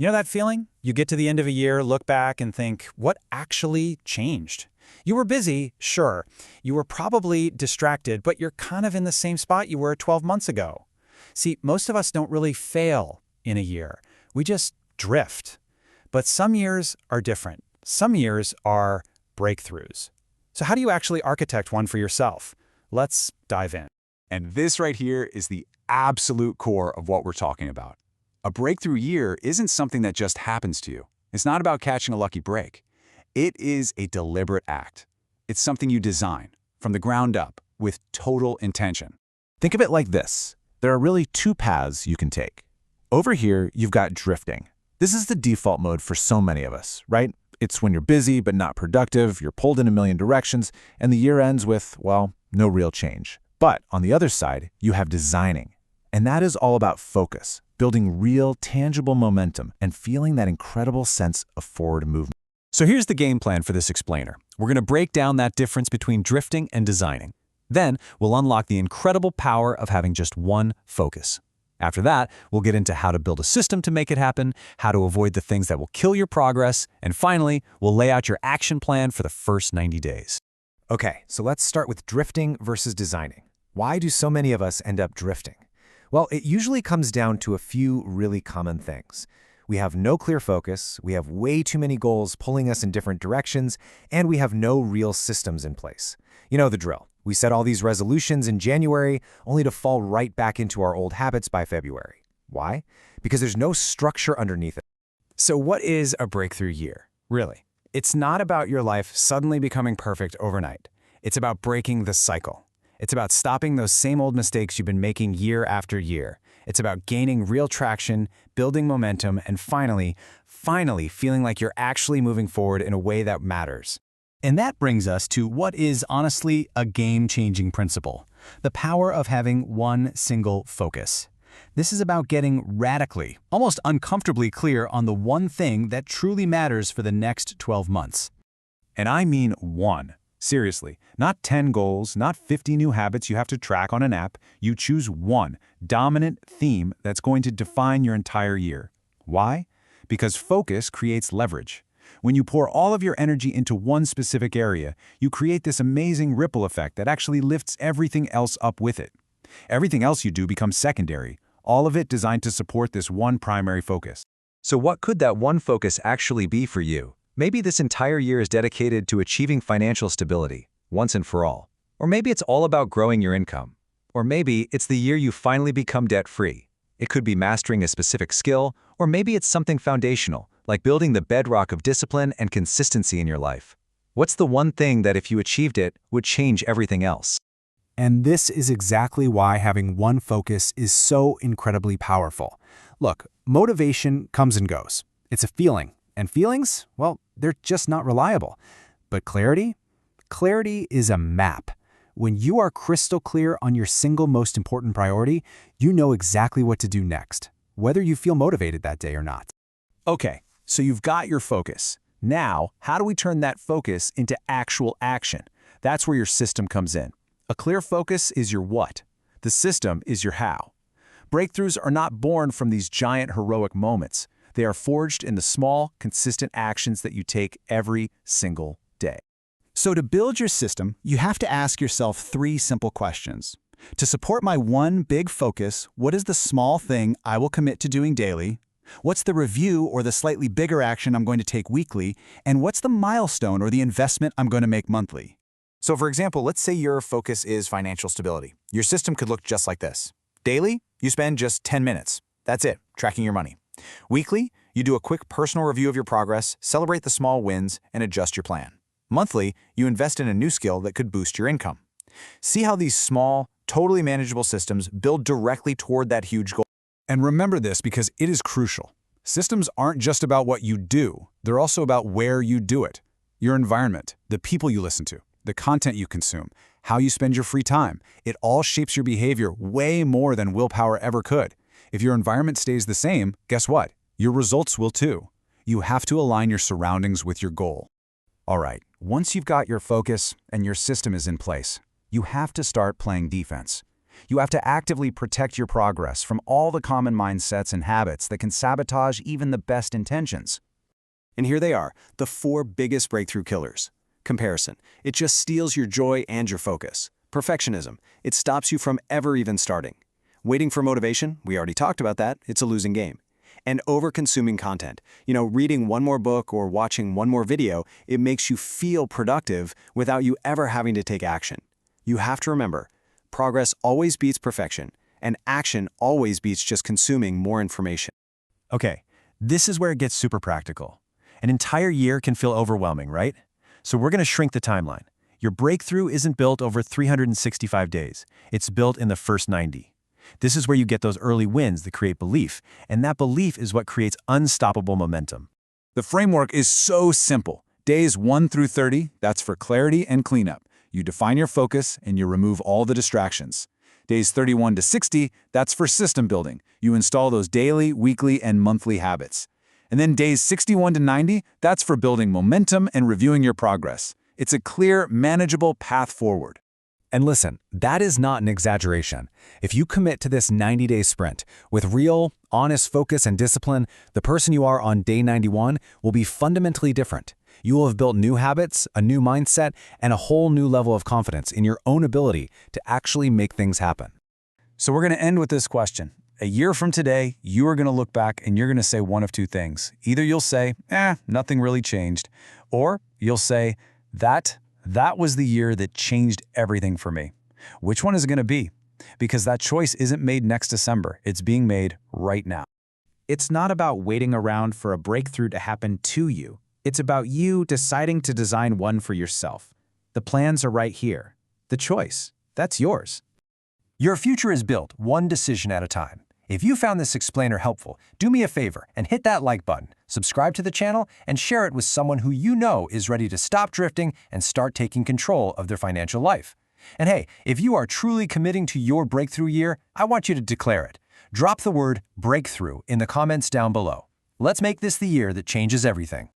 You know that feeling? You get to the end of a year, look back, and think, what actually changed? You were busy, sure. You were probably distracted, but you're kind of in the same spot you were 12 months ago. See, most of us don't really fail in a year. We just drift. But some years are different. Some years are breakthroughs. So how do you actually architect one for yourself? Let's dive in. And this right here is the absolute core of what we're talking about. A breakthrough year isn't something that just happens to you. It's not about catching a lucky break. It is a deliberate act. It's something you design from the ground up with total intention. Think of it like this. There are really two paths you can take. Over here, you've got drifting. This is the default mode for so many of us, right? It's when you're busy but not productive, you're pulled in a million directions, and the year ends with, well, no real change. But on the other side, you have designing. And that is all about focus, building real, tangible momentum, and feeling that incredible sense of forward movement. So here's the game plan for this explainer. We're going to break down that difference between drifting and designing. Then we'll unlock the incredible power of having just one focus. After that, we'll get into how to build a system to make it happen, how to avoid the things that will kill your progress, and finally, we'll lay out your action plan for the first 90 days. Okay, so let's start with drifting versus designing. Why do so many of us end up drifting? Well, it usually comes down to a few really common things. We have no clear focus, we have way too many goals pulling us in different directions, and we have no real systems in place. You know the drill. We set all these resolutions in January, only to fall right back into our old habits by February. Why? Because there's no structure underneath it. So what is a breakthrough year, really? It's not about your life suddenly becoming perfect overnight. It's about breaking the cycle. It's about stopping those same old mistakes you've been making year after year. It's about gaining real traction, building momentum, and finally feeling like you're actually moving forward in a way that matters. And that brings us to what is honestly a game-changing principle: the power of having one single focus. This is about getting radically, almost uncomfortably clear on the one thing that truly matters for the next 12 months. And I mean one. Seriously, not 10 goals, not 50 new habits you have to track on an app. You choose one dominant theme that's going to define your entire year. Why? Because focus creates leverage. When you pour all of your energy into one specific area, you create this amazing ripple effect that actually lifts everything else up with it. Everything else you do becomes secondary, all of it designed to support this one primary focus. So what could that one focus actually be for you? Maybe this entire year is dedicated to achieving financial stability, once and for all. Or maybe it's all about growing your income. Or maybe it's the year you finally become debt-free. It could be mastering a specific skill, or maybe it's something foundational, like building the bedrock of discipline and consistency in your life. What's the one thing that if you achieved it, would change everything else? And this is exactly why having one focus is so incredibly powerful. Look, motivation comes and goes. It's a feeling. And feelings, well, they're just not reliable. But clarity? Clarity is a map. When you are crystal clear on your single most important priority, you know exactly what to do next, whether you feel motivated that day or not. Okay, so you've got your focus. Now, how do we turn that focus into actual action? That's where your system comes in. A clear focus is your what. The system is your how. Breakthroughs are not born from these giant heroic moments. They are forged in the small, consistent actions that you take every single day. So to build your system, you have to ask yourself 3 simple questions. To support my one big focus, what is the small thing I will commit to doing daily? What's the review or the slightly bigger action I'm going to take weekly? And what's the milestone or the investment I'm going to make monthly? So for example, let's say your focus is financial stability. Your system could look just like this. Daily, you spend just 10 minutes. That's it, tracking your money. Weekly, you do a quick personal review of your progress, celebrate the small wins, and adjust your plan. Monthly, you invest in a new skill that could boost your income. See how these small, totally manageable systems build directly toward that huge goal. And remember this because it is crucial. Systems aren't just about what you do, they're also about where you do it. Your environment, the people you listen to, the content you consume, how you spend your free time. It all shapes your behavior way more than willpower ever could. If your environment stays the same, guess what? Your results will too. You have to align your surroundings with your goal. All right, once you've got your focus and your system is in place, you have to start playing defense. You have to actively protect your progress from all the common mindsets and habits that can sabotage even the best intentions. And here they are, the 4 biggest breakthrough killers. Comparison. It just steals your joy and your focus. Perfectionism. It stops you from ever even starting. Waiting for motivation. We already talked about that. It's a losing game. And over-consuming content. Reading one more book or watching one more video, it makes you feel productive without you ever having to take action. You have to remember, progress always beats perfection, and action always beats just consuming more information. Okay, this is where it gets super practical. An entire year can feel overwhelming, right? So we're going to shrink the timeline. Your breakthrough isn't built over 365 days. It's built in the first 90. This is where you get those early wins that create belief, and that belief is what creates unstoppable momentum. The framework is so simple. Days 1 through 30, that's for clarity and cleanup. You define your focus and you remove all the distractions. Days 31 to 60, that's for system building. You install those daily, weekly, and monthly habits. And then days 61 to 90, that's for building momentum and reviewing your progress. It's a clear, manageable path forward. And listen, that is not an exaggeration. If you commit to this 90-day sprint with real, honest focus and discipline, the person you are on day 91 will be fundamentally different. You will have built new habits, a new mindset, and a whole new level of confidence in your own ability to actually make things happen. So we're going to end with this question. A year from today, you are going to look back and you're going to say one of 2 things. Either you'll say, nothing really changed, or you'll say, that was the year that changed everything for me. Which one is it going to be? Because that choice isn't made next December. It's being made right now. It's not about waiting around for a breakthrough to happen to you. It's about you deciding to design one for yourself. The plans are right here. The choice, that's yours. Your future is built one decision at a time. If you found this explainer helpful, do me a favor and hit that like button, subscribe to the channel, and share it with someone who you know is ready to stop drifting and start taking control of their financial life. And hey, if you are truly committing to your breakthrough year, I want you to declare it. Drop the word breakthrough in the comments down below. Let's make this the year that changes everything.